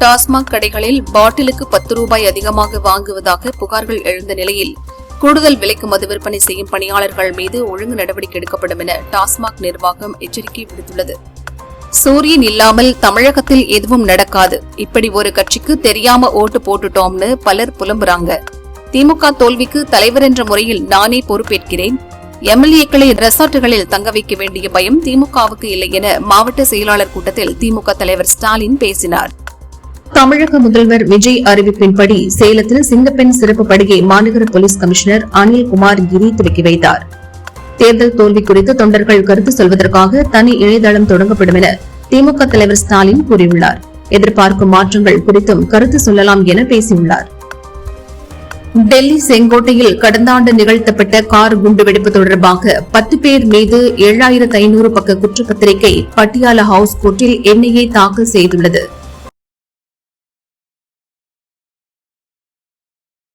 டாஸ்மாக் கடைகளில் பாட்டிலுக்கு 10 ரூபாய் அதிகமாக வாங்குவதாக புகார்கள் எழுந்த நிலையில் கூடுதல் விலைக்கு மது விற்பனை செய்யும் பணியாளர்கள் மீது ஒழுங்கு நடவடிக்கை எடுக்கப்படும் என டாஸ்மாக் நிர்வாகம் எச்சரிக்கை விடுத்துள்ளது. சூரியன் இல்லாமல் தமிழகத்தில் எதுவும் நடக்காது. இப்படி ஒரு கட்சிக்கு தெரியாம ஓட்டு போட்டுட்டோம்னு பலர் புலம்புறாங்க. திமுக தோல்விக்கு தலைவர் என்ற முறையில் நானே பொறுப்பேற்கிறேன். எம்எல்ஏக்களை ரெசார்ட்டுகளில் தங்க வைக்க வேண்டிய பயம் திமுகவுக்கு இல்லை என மாவட்ட செயலாளர் கூட்டத்தில் திமுக தலைவர் ஸ்டாலின் பேசினார். தமிழக முதல்வர் விஜய் அறிவிப்பின்படி சேலத்தில் சிங்கப்பெண் சிறப்பு படையை மாநகர போலீஸ் கமிஷனர் அனில் குமார் கிரி துவக்கி வைத்தார். தேர்தல் தோல்வி குறித்து தொண்டர்கள் கருத்து சொல்வதற்காக தனி இணையதளம் தொடங்கப்படும் என திமுக தலைவர் ஸ்டாலின் கூறியுள்ளார். எதிர்பார்க்கும் மாற்றங்கள் குறித்தும் கருத்து சொல்லலாம் என பேசியுள்ளார். டெல்லி செங்கோட்டையில் கடந்த ஆண்டு நிகழ்த்தப்பட்ட கார் குண்டுவெடிப்பு தொடர்பாக 10 பேர் மீது 7500 பக்க குற்றப்பத்திரிகை பட்டியாலா ஹவுஸ் கோர்ட்டில் என்ஐஏ தாக்கல் செய்துள்ளது.